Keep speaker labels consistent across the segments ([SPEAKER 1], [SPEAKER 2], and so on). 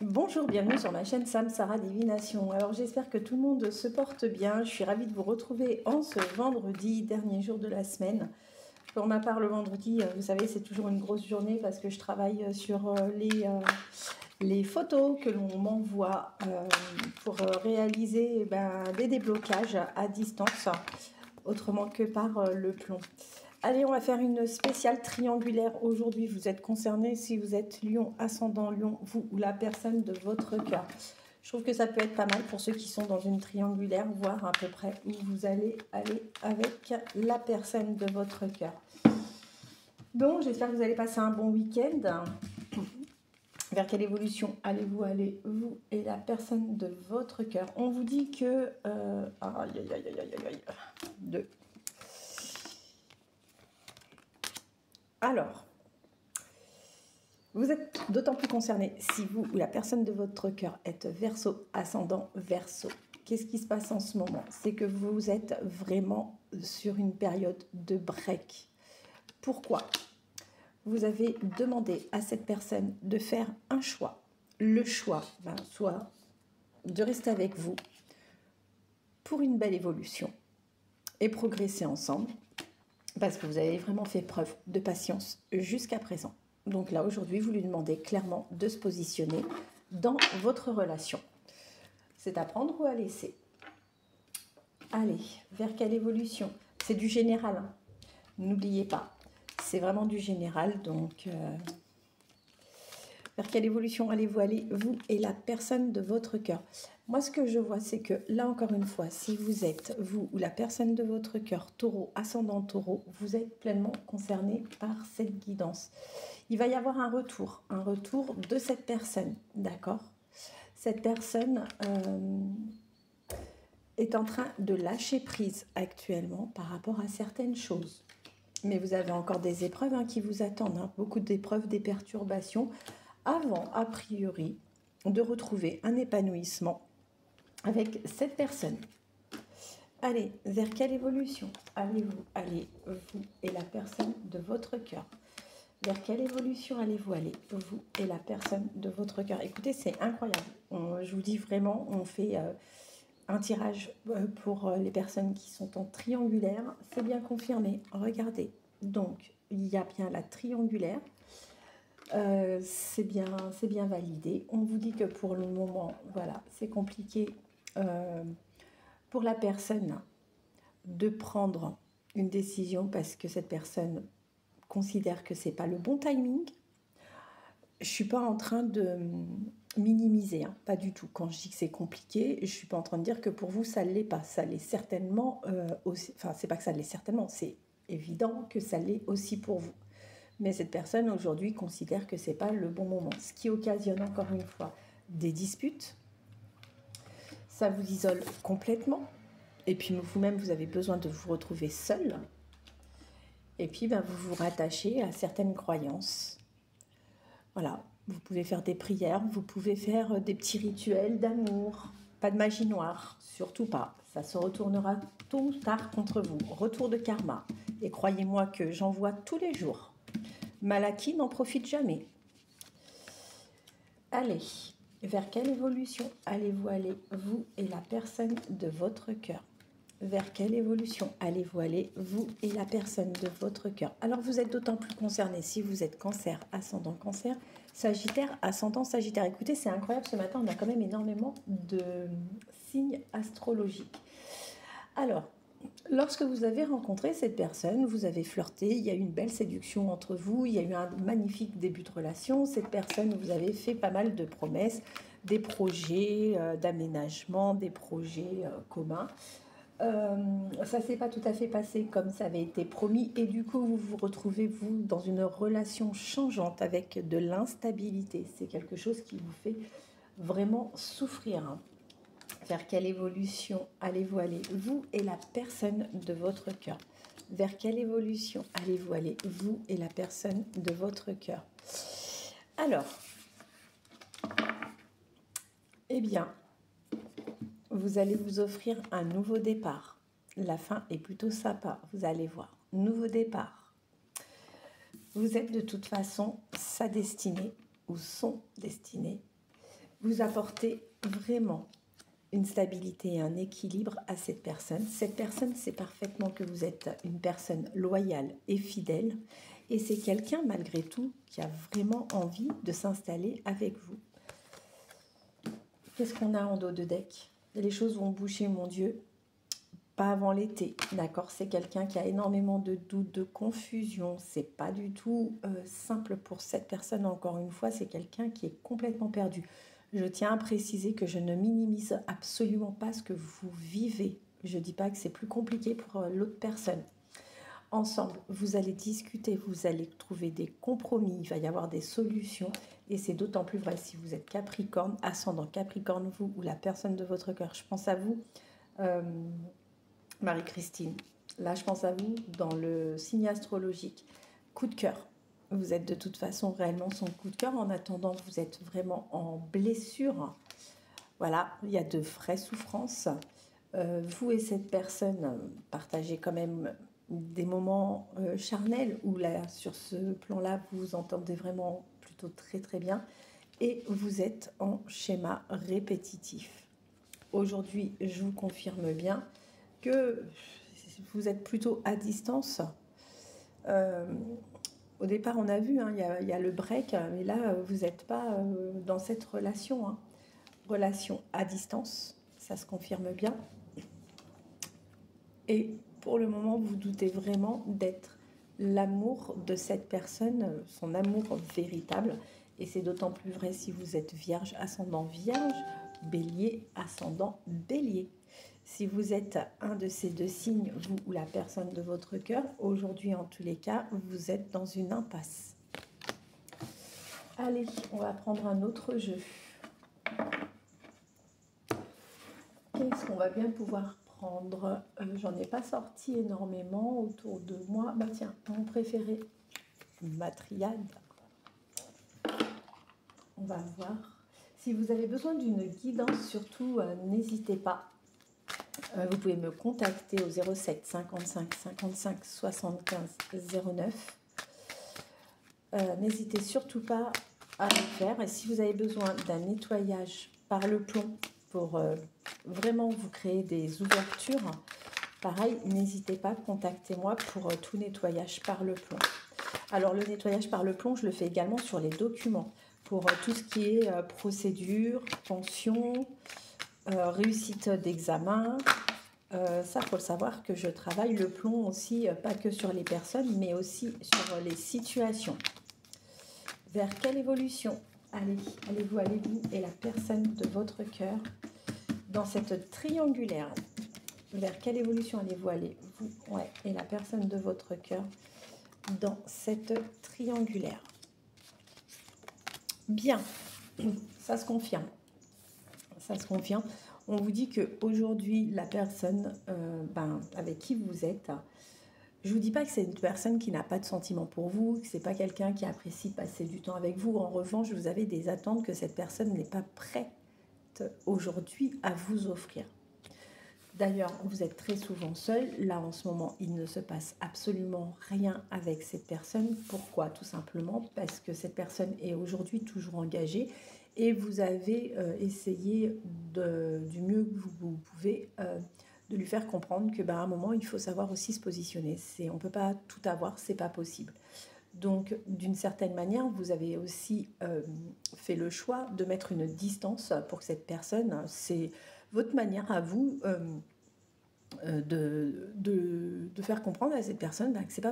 [SPEAKER 1] Bonjour, bienvenue sur ma chaîne Samsara Divination. Alors j'espère que tout le monde se porte bien. Je suis ravie de vous retrouver en ce vendredi, dernier jour de la semaine. Pour ma part, le vendredi, vous savez, c'est toujours une grosse journée parce que je travaille sur les photos que l'on m'envoie pour réaliser des déblocages à distance, autrement que par le plomb. Allez, on va faire une spéciale triangulaire aujourd'hui. Vous êtes concernés si vous êtes Lion, ascendant Lion, vous ou la personne de votre cœur. Je trouve que ça peut être pas mal pour ceux qui sont dans une triangulaire, voir à peu près où vous allez aller avec la personne de votre cœur. Donc, j'espère que vous allez passer un bon week-end. Vers quelle évolution allez-vous aller, vous et la personne de votre cœur? On vous dit que... Deux. Alors, vous êtes d'autant plus concerné si vous ou la personne de votre cœur êtes Verseau, ascendant Verseau. Qu'est-ce qui se passe en ce moment? C'est que vous êtes vraiment sur une période de break. Pourquoi? Vous avez demandé à cette personne de faire un choix. Le choix, soit de rester avec vous pour une belle évolution et progresser ensemble, parce que vous avez vraiment fait preuve de patience jusqu'à présent. Donc là, aujourd'hui, vous lui demandez clairement de se positionner dans votre relation. C'est à prendre ou à laisser? Allez, vers quelle évolution? C'est du général, hein. N'oubliez pas, c'est vraiment du général. Donc, vers quelle évolution allez-vous aller, vous et la personne de votre cœur? Moi, ce que je vois, c'est que là, encore une fois, si vous êtes, vous ou la personne de votre cœur, taureau, ascendant taureau, vous êtes pleinement concerné par cette guidance. Il va y avoir un retour de cette personne, d'accord? Cette personne est en train de lâcher prise actuellement par rapport à certaines choses. Mais vous avez encore des épreuves qui vous attendent, beaucoup d'épreuves, des perturbations, avant, a priori, de retrouver un épanouissement avec cette personne. Allez, vers quelle évolution allez-vous aller, vous et la personne de votre cœur? Vers quelle évolution allez-vous aller, vous et la personne de votre cœur? Écoutez, c'est incroyable. Je vous dis vraiment, on fait un tirage pour les personnes qui sont en triangulaire. C'est bien confirmé. Regardez. Donc, il y a bien la triangulaire. C'est bien validé. On vous dit que pour le moment, voilà, c'est compliqué pour la personne de prendre une décision parce que cette personne considère que c'est pas le bon timing. Je suis pas en train de minimiser, pas du tout. Quand je dis que c'est compliqué, je suis pas en train de dire que pour vous ça l'est pas. Ça l'est certainement aussi. Enfin, c'est pas que ça l'est certainement, c'est évident que ça l'est aussi pour vous. Mais cette personne aujourd'hui considère que c'est pas le bon moment, ce qui occasionne encore une fois des disputes. Ça vous isole complètement. Et puis vous-même, vous avez besoin de vous retrouver seul. Et puis vous vous rattachez à certaines croyances. Voilà, vous pouvez faire des prières, vous pouvez faire des petits rituels d'amour. Pas de magie noire, surtout pas. Ça se retournera tôt ou tard contre vous. Retour de karma. Et croyez-moi que j'en vois tous les jours. Malaki n'en profite jamais. Allez, vers quelle évolution allez-vous aller, vous et la personne de votre cœur? Vers quelle évolution allez-vous aller, vous et la personne de votre cœur? Alors, vous êtes d'autant plus concerné si vous êtes Cancer, ascendant Cancer, Sagittaire, ascendant Sagittaire. Écoutez, c'est incroyable, ce matin, on a quand même énormément de signes astrologiques. Alors, lorsque vous avez rencontré cette personne, vous avez flirté, il y a eu une belle séduction entre vous, il y a eu un magnifique début de relation. Cette personne, vous avez fait pas mal de promesses, des projets d'aménagement, des projets communs. Ça ne s'est pas tout à fait passé comme ça avait été promis et du coup vous vous retrouvez vous dans une relation changeante avec de l'instabilité. C'est quelque chose qui vous fait vraiment souffrir. Vers quelle évolution allez-vous aller, vous et la personne de votre cœur? Vers quelle évolution allez-vous aller, vous et la personne de votre cœur? Alors, eh bien, vous allez vous offrir un nouveau départ. La fin est plutôt sympa, vous allez voir. Nouveau départ. Vous êtes de toute façon sa destinée ou son destinée. Vous apportez vraiment une stabilité et un équilibre à cette personne. Cette personne sait parfaitement que vous êtes une personne loyale et fidèle. Et c'est quelqu'un, malgré tout, qui a vraiment envie de s'installer avec vous. Qu'est-ce qu'on a en dos de deck? Les choses vont bouger, mon Dieu. Pas avant l'été, d'accord? C'est quelqu'un qui a énormément de doutes, de confusion. C'est pas du tout simple pour cette personne. Encore une fois, c'est quelqu'un qui est complètement perdu. Je tiens à préciser que je ne minimise absolument pas ce que vous vivez. Je ne dis pas que c'est plus compliqué pour l'autre personne. Ensemble, vous allez discuter, vous allez trouver des compromis, il va y avoir des solutions. Et c'est d'autant plus vrai si vous êtes Capricorne, ascendant Capricorne, vous ou la personne de votre cœur. Je pense à vous, Marie-Christine. Là, je pense à vous dans le signe astrologique. Coup de cœur. Vous êtes de toute façon réellement son coup de cœur. En attendant, vous êtes vraiment en blessure. Voilà, il y a de vraies souffrances. Vous et cette personne partagez quand même des moments charnels où là, sur ce plan-là, vous vous entendez vraiment plutôt très très bien. Et vous êtes en schéma répétitif. Aujourd'hui, je vous confirme bien que vous êtes plutôt à distance. Au départ, on a vu, hein, il y a le break, mais là, vous n'êtes pas dans cette relation. Hein. Relation à distance, ça se confirme bien. Et pour le moment, vous doutez vraiment d'être l'amour de cette personne, son amour véritable. Et c'est d'autant plus vrai si vous êtes vierge, ascendant vierge, bélier, ascendant bélier. Si vous êtes un de ces deux signes, vous ou la personne de votre cœur, aujourd'hui en tous les cas, vous êtes dans une impasse. Allez, on va prendre un autre jeu. Qu'est-ce qu'on va bien pouvoir prendre? J'en ai pas sorti énormément autour de moi. Bah tiens, mon préféré, ma triade. On va voir. Si vous avez besoin d'une guidance, surtout, n'hésitez pas. Vous pouvez me contacter au 07 55 55 75 09. N'hésitez surtout pas à le faire. Et si vous avez besoin d'un nettoyage par le plomb pour vraiment vous créer des ouvertures, pareil, n'hésitez pas, contactez-moi pour tout nettoyage par le plomb. Alors, le nettoyage par le plomb, je le fais également sur les documents. Pour tout ce qui est procédure, pension, réussite d'examen. Ça, il faut le savoir que je travaille le plomb aussi, pas que sur les personnes, mais aussi sur les situations. Vers quelle évolution allez-vous et la personne de votre cœur dans cette triangulaire? Vers quelle évolution allez-vous et la personne de votre cœur dans cette triangulaire? Bien, ça se confirme. Ça se confirme. On vous dit qu'aujourd'hui, la personne avec qui vous êtes, je ne vous dis pas que c'est une personne qui n'a pas de sentiments pour vous, que ce n'est pas quelqu'un qui apprécie passer du temps avec vous. En revanche, vous avez des attentes que cette personne n'est pas prête aujourd'hui à vous offrir. D'ailleurs, vous êtes très souvent seul. Là, en ce moment, il ne se passe absolument rien avec cette personne. Pourquoi? Tout simplement parce que cette personne est aujourd'hui toujours engagée et vous avez essayé du mieux que vous pouvez de lui faire comprendre que, à un moment, il faut savoir aussi se positionner. On ne peut pas tout avoir, c'est pas possible. Donc, d'une certaine manière, vous avez aussi fait le choix de mettre une distance pour que cette personne, c'est votre manière à vous de faire comprendre à cette personne que c'est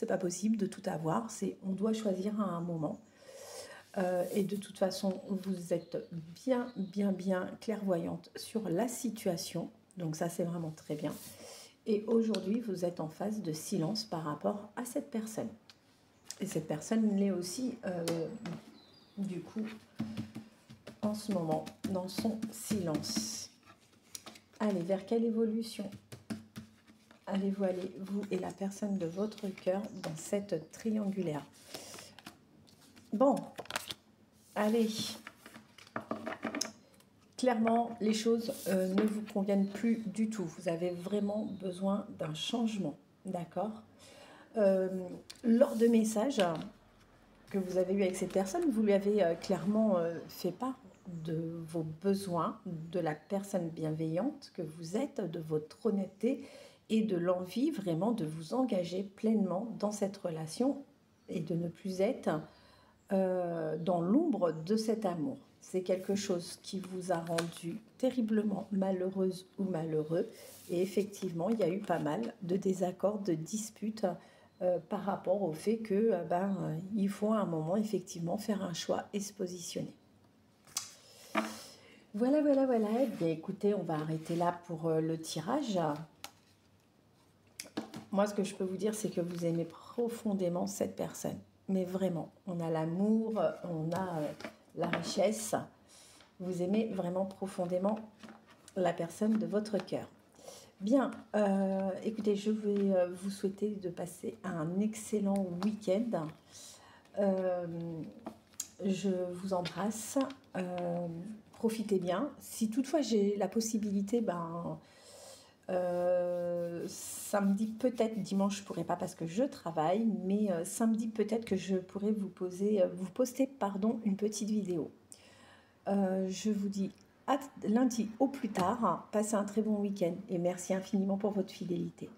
[SPEAKER 1] pas possible de tout avoir. On doit choisir à un moment. Et de toute façon, vous êtes bien clairvoyante sur la situation. Donc ça, c'est vraiment très bien. Et aujourd'hui, vous êtes en phase de silence par rapport à cette personne. Et cette personne l'est aussi, du coup, en ce moment, dans son silence. Allez, vers quelle évolution allez-vous aller, vous et la personne de votre cœur, dans cette triangulaire? Bon, allez. Clairement, les choses ne vous conviennent plus du tout. Vous avez vraiment besoin d'un changement, d'accord? Lors de messages que vous avez eu avec cette personne, vous lui avez clairement fait part de vos besoins, de la personne bienveillante que vous êtes, de votre honnêteté et de l'envie vraiment de vous engager pleinement dans cette relation et de ne plus être dans l'ombre de cet amour. C'est quelque chose qui vous a rendu terriblement malheureuse ou malheureux. Et effectivement, il y a eu pas mal de désaccords, de disputes par rapport au fait que il faut à un moment effectivement faire un choix et se positionner. Voilà. Eh bien, écoutez, on va arrêter là pour le tirage. Moi, ce que je peux vous dire, c'est que vous aimez profondément cette personne. Mais vraiment, on a l'amour, on a la richesse. Vous aimez vraiment profondément la personne de votre cœur. Bien, écoutez, je vais vous souhaiter de passer un excellent week-end. Je vous embrasse. Profitez bien. Si toutefois j'ai la possibilité, samedi peut-être, dimanche je ne pourrai pas parce que je travaille, mais samedi peut-être que je pourrai vous poster une petite vidéo. Je vous dis à lundi au plus tard. Passez un très bon week-end et merci infiniment pour votre fidélité.